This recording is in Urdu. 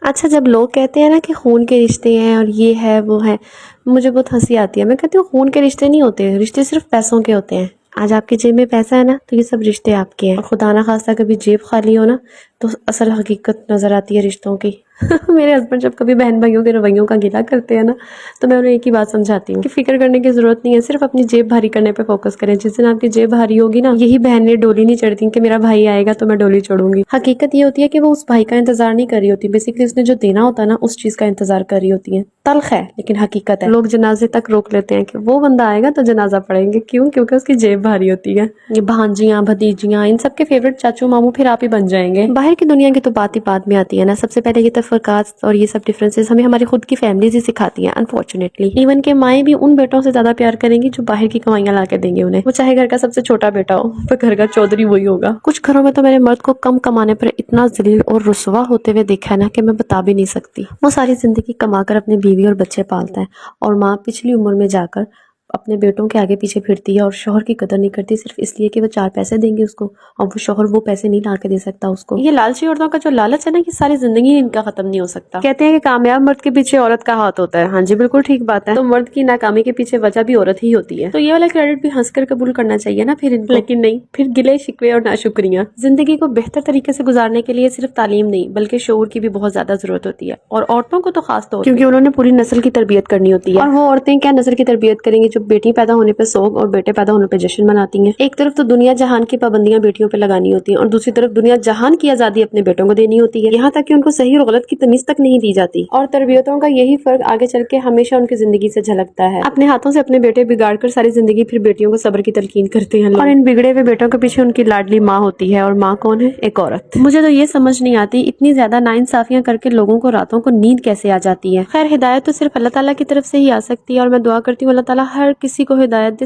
اچھا جب لوگ کہتے ہیں نا کہ خون کے رشتے ہیں اور یہ ہے وہ ہے، مجھے بہت ہنسی آتی ہے. میں کہتی ہوں خون کے رشتے نہیں ہوتے، رشتے صرف پیسوں کے ہوتے ہیں. آج آپ کی جیب میں پیسہ ہے نا تو یہ سب رشتے آپ کے ہیں. اور خدا نہ خواستہ کبھی جیب خالی ہو نا تو اصل حقیقت نظر آتی ہے رشتوں کی. میرے ہسبینڈ جب کبھی بہن بھائیوں کے رویوں کا گلا کرتے ہیں نا تو میں انہیں ایک ہی بات سمجھاتی ہوں کہ فکر کرنے کی ضرورت نہیں ہے، صرف اپنی جیب بھاری کرنے پہ فوکس کریں. جس دن آپ کی جیب بھاری ہوگی نا، یہی بہنیں ڈولی نہیں چڑھتی کہ میرا بھائی آئے گا تو میں ڈولی چڑھوں گی. حقیقت یہ ہوتی ہے کہ وہ اس بھائی کا انتظار نہیں کر رہی ہوتی، بیسیکلی اس نے جو دینا ہوتا ہے نا اس چیز کا انتظار کر رہی ہوتی ہے. تلخ ہے لیکن حقیقت ہے. لوگ جنازے تک روک لیتے ہیں کہ وہ بندہ آئے گا تو جنازہ پڑھیں گے. کیوں؟ کیونکہ اس کی جیب بھاری ہوتی ہے. یہ بھانجیاں بھتیجیاں ان سب کے فیورٹ چاچو ماموں پھر آپ ہی بن جائیں گے. باہر کی دنیا کی تو بات ہی بات میں آتی ہے نا. سب سے پہلے یہ تفرقات اور یہ سب ڈفرینسز ہمیں ہماری خود کی فیملیز ہی سکھاتی ہیں انفارچونیٹلی. ایون کہ مائیں بھی ان بیٹوں سے زیادہ پیار کریں گی جو باہر کی کمائیاں لا کے دیں گے انہیں. وہ چاہے گھر کا سب سے چھوٹا بیٹا ہو تو گھر کا چودھری وہی ہوگا. کچھ گھروں میں تو میرے مرد کو کم کمانے پر اتنا ذلیل اور رسوا ہوتے ہوئے دیکھا ہے نا کہ میں بتا بھی نہیں سکتی. وہ ساری زندگی کما کر اپنی بیوی اور بچے پالتا ہے اور ماں پچھلی عمر میں جا کر اپنے بیٹوں کے آگے پیچھے پھرتی ہے اور شوہر کی قدر نہیں کرتی صرف اس لیے کہ وہ 4 پیسے دیں گے اس کو، اور وہ شوہر وہ پیسے نہیں لا کے دے سکتا اس کو. یہ لالچی عورتوں کا جو لالچ ہے نا، یہ ساری زندگی ان کا ختم نہیں ہو سکتا. کہتے ہیں کہ کامیاب مرد کے پیچھے عورت کا ہاتھ ہوتا ہے. ہاں جی بالکل ٹھیک بات ہے. تو مرد کی ناکامی کے پیچھے وجہ بھی عورت ہی ہوتی ہے. تو یہ والا کریڈٹ بھی ہنس کر قبول کرنا چاہیے نا پھر ان کو. لیکن نہیں، پھر گلے شکوے اور ناشکریاں. زندگی کو بہتر طریقے سے گزارنے کے لیے صرف تعلیم نہیں بلکہ شعور کی بھی بہت زیادہ ضرورت ہوتی ہے، اور عورتوں کو تو خاص طور کیونکہ انہوں نے پوری نسل کی تربیت کرنی ہوتی ہے. اور وہ عورتیں کیا نسل کی تربیت کریں گی جو بیٹی پیدا ہونے پہ سوگ اور بیٹے پیدا ہونے پہ جشن مناتی ہیں. ایک طرف تو دنیا جہان کی پابندیاں بیٹیوں پہ لگانی ہوتی ہیں اور دوسری طرف دنیا جہان کی آزادی اپنے بیٹوں کو دینی ہوتی ہے، یہاں تک کہ ان کو صحیح اور غلط کی تمیز تک نہیں دی جاتی. اور تربیتوں کا یہی فرق آگے چل کے ہمیشہ ان کی زندگی سے جھلکتا ہے. اپنے ہاتھوں سے اپنے بیٹے بگاڑ کر ساری زندگی پھر بیٹیوں کو صبر کی تلقین کرتے ہیں لوگ. اور ان بگڑے ہوئے بیٹوں کے پیچھے ان کی لاڈلی ماں ہوتی ہے، اور ماں کون ہے؟ ایک عورت. مجھے تو یہ سمجھ نہیں آتی اتنی زیادہ ناانصافیاں کر کے لوگوں کو راتوں کو نیند کیسے آ جاتی ہے. خیر ہدایت تو صرف اللہ تعالیٰ کی طرف سے ہی آ سکتی ہے، اور میں دعا کرتی ہوں اللہ تعالیٰ ہر کسی کو ہدایت دے